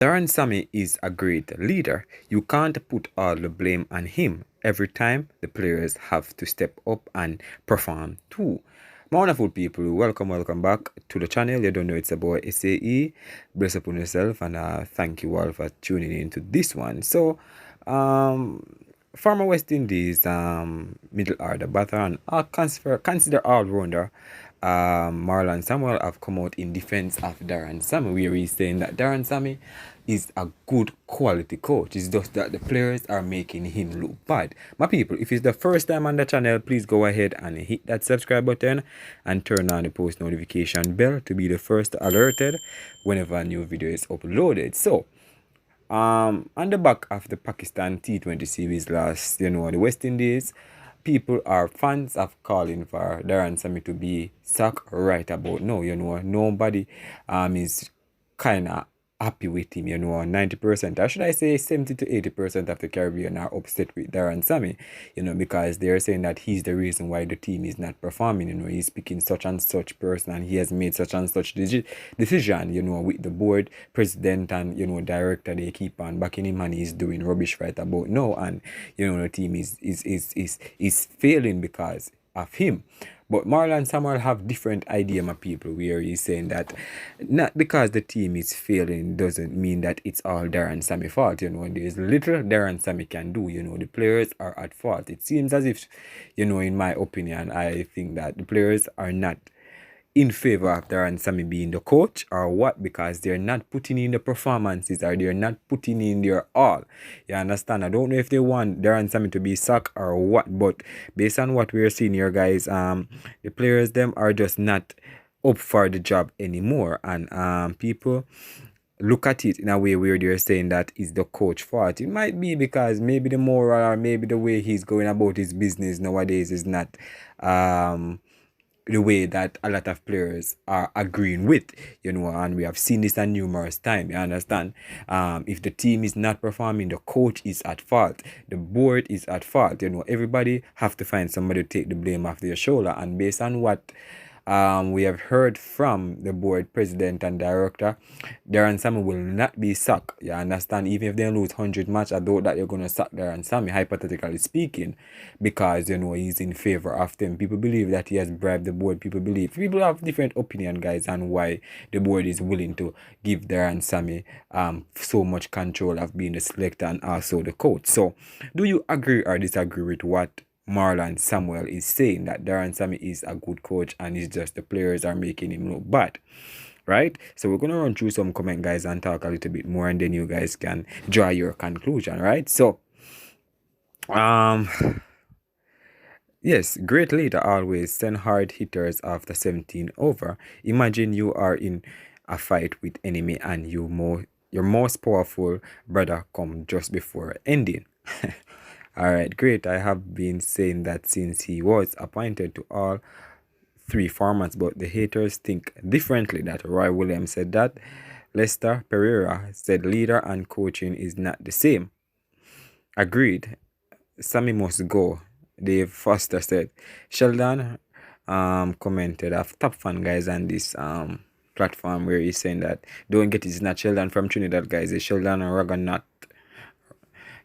Darren Sammy is a great leader. You can't put all the blame on him. Every time the players have to step up and perform too. My wonderful people, welcome back to the channel. You don't know it's about SAE. Bless upon yourself and thank you all for tuning in to this one. So, former West Indies middle order batter and consider all-rounder Marlon Samuel have come out in defense of Darren Sammy, where he's saying that Darren Sammy is a good quality coach. It's just that the players are making him look bad. My people, if it's the first time on the channel, please go ahead and hit that subscribe button and turn on the post notification bell to be the first alerted whenever a new video is uploaded. So, on the back of the Pakistan T20 series last, the West Indies, people are fans of calling for Darren Sammy to be sacked right about now. Nobody is kind of happy with him, 90%, or should I say 70 to 80% of the Caribbean are upset with Darren Sammy, because they're saying that he's the reason why the team is not performing, he's picking such and such person and he has made such and such decision, with the board, president and, director, they keep on backing him and he's doing rubbish right about now, and, the team is failing because of him. But Marlon Samuel have different idea, my people, where he's saying that not because the team is failing doesn't mean that it's all Darren Sammy fault. There's little Darren Sammy can do. The players are at fault. It seems as if, in my opinion, I think that the players are not in favor of Darren Sammy being the coach or what, because they're not putting in the performances or they're not putting in their all. You understand? I don't know if they want Darren Sammy to be sacked or what, but based on what we're seeing here, guys, the players them are just not up for the job anymore, and people look at it in a way where they're saying that it's the coach fault. It might be because maybe the moral or maybe the way he's going about his business nowadays is not the way that a lot of players are agreeing with, and we have seen this a numerous times, you understand? If the team is not performing, the coach is at fault, the board is at fault, everybody have to find somebody to take the blame off their shoulder, and based on what we have heard from the board president and director, Darren Sammy will not be sacked. You understand? Even if they lose 100 match, I doubt that you're going to sack Darren Sammy, hypothetically speaking, because, he's in favor of them. People believe that he has bribed the board. People have different opinion, guys, on why the board is willing to give Darren Sammy so much control of being the selector and also the coach. So, do you agree or disagree with what Marlon Samuel is saying, that Darren Sammy is a good coach and it's just the players are making him look bad, right? So we're going to run through some comment, guys, and talk a little bit more, and then you guys can draw your conclusion, right? So, yes, great leader always send hard hitters after 17 over. Imagine you are in a fight with enemy and your most powerful brother come just before ending. Alright, great. I have been saying that since he was appointed to all three formats, but the haters think differently. That Roy Williams said that. Lester Pereira said leader and coaching is not the same. Agreed. Sammy must go. Dave Foster said. Sheldon commented, I've top fan, guys, on this platform where he's saying that don't get it's not Sheldon from Trinidad, guys. It's Sheldon and Raganat.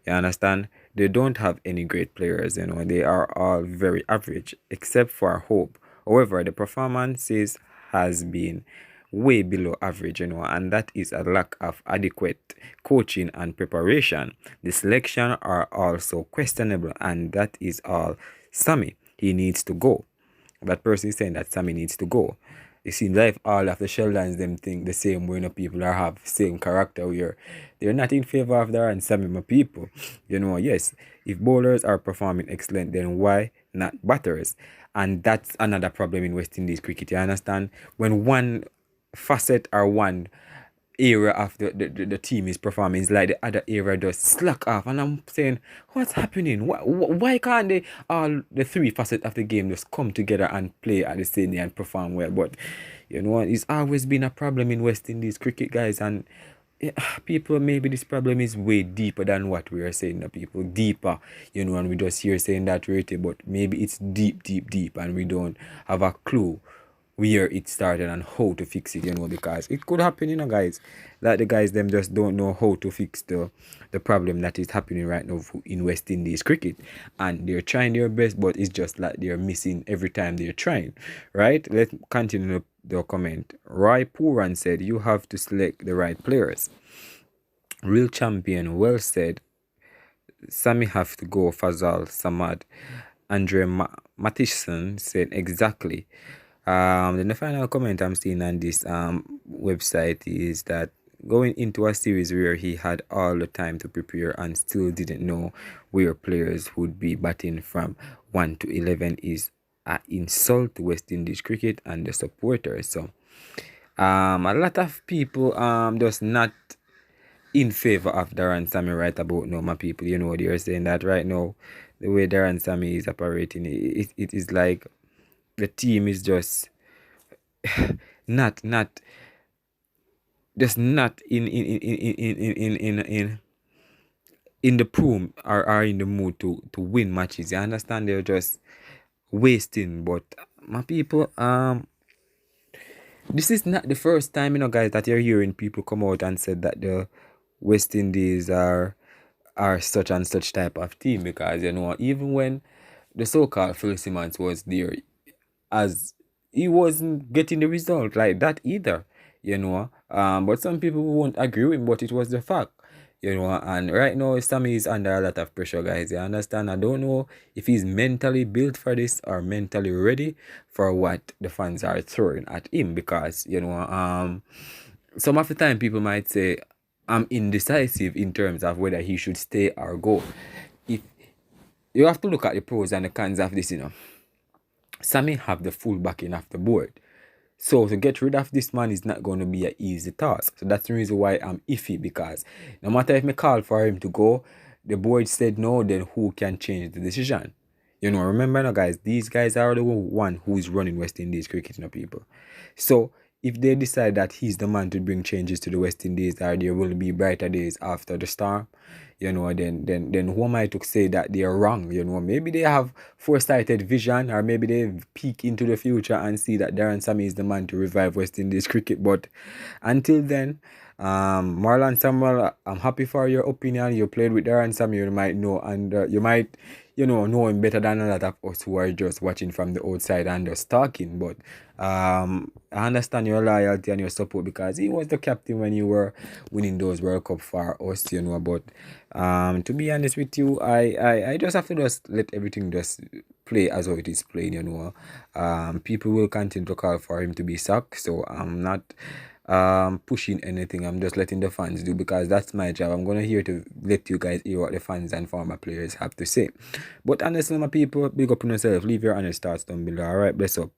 You understand? They don't have any great players, they are all very average, except for Hope. However, the performances has been way below average, and that is a lack of adequate coaching and preparation. The selection are also questionable, and that is all Sammy. He needs to go. That person is saying that Sammy needs to go. It seems like all of the Sheldons them think the same way, people are have same character where they're not in favor of Darren Sammy, my people. Yes, if bowlers are performing excellent, then why not batters? And that's another problem in West Indies cricket, you understand? When one facet or one area of the team is performing, it's like the other area does slack off, and I'm saying, what's happening? Why can't they all the three facets of the game just come together and play at the same day and perform well? But it's always been a problem in West Indies cricket, guys, and people, maybe this problem is way deeper than what we are saying. The people deeper, and we just here saying that rated, but maybe it's deep, and we don't have a clue where it started and how to fix it, because it could happen, guys, that the guys them just don't know how to fix the problem that is happening right now in West Indies cricket, and they're trying their best, but it's just like they're missing every time they're trying, right? Let's continue the comment. Roy Puran said, you have to select the right players. Real champion, well said. Sammy have to go. Fazal Samad. Andre Mathison said exactly. Then the final comment I'm seeing on this website is that going into a series where he had all the time to prepare and still didn't know where players would be batting from 1 to 11 is an insult to West Indies cricket and the supporters. So a lot of people just not in favor of Darren Sammy right about now, my people. They're saying that right now, the way Darren Sammy is operating, it is like the team is just not just not in the pool or in the mood to win matches. You understand? They're just wasting. But my people, this is not the first time, guys, that you're hearing people come out and said that the West Indies are such and such type of team, because even when the so-called Phil Simmons was there, as he wasn't getting the result like that either, but some people won't agree with him, but it was the fact, and right now Sammy is under a lot of pressure, guys. You understand? I don't know if he's mentally built for this or mentally ready for what the fans are throwing at him, because some of the time people might say I'm indecisive in terms of whether he should stay or go. If you have to look at the pros and the cons of this, Sammy have the full backing of the board. So to get rid of this man is not going to be an easy task. So that's the reason why I'm iffy, because no matter if me call for him to go, the board said no, then who can change the decision? Remember now, guys, these guys are the one who is running West Indies cricket, people. So if they decide that he's the man to bring changes to the West Indies, or there will be brighter days after the storm, then who am I to say that they are wrong? Maybe they have foresighted vision, or maybe they peek into the future and see that Darren Sammy is the man to revive West Indies cricket. But until then, Marlon Samuel, I'm happy for your opinion. You played with Darren Sammy, you might know, and you might know him better than a lot of us who are just watching from the outside and just talking. But I understand your loyalty and your support, because he was the captain when you were winning those World Cup for us, But to be honest with you, I just have to just let everything just play as how it is playing, People will continue to call for him to be sacked, so I'm not pushing anything. I'm just letting the fans do, because that's my job. I'm gonna here to let you guys hear what the fans and former players have to say. But honestly, my people, big up on yourself. Leave your honest thoughts down below. Alright, bless up.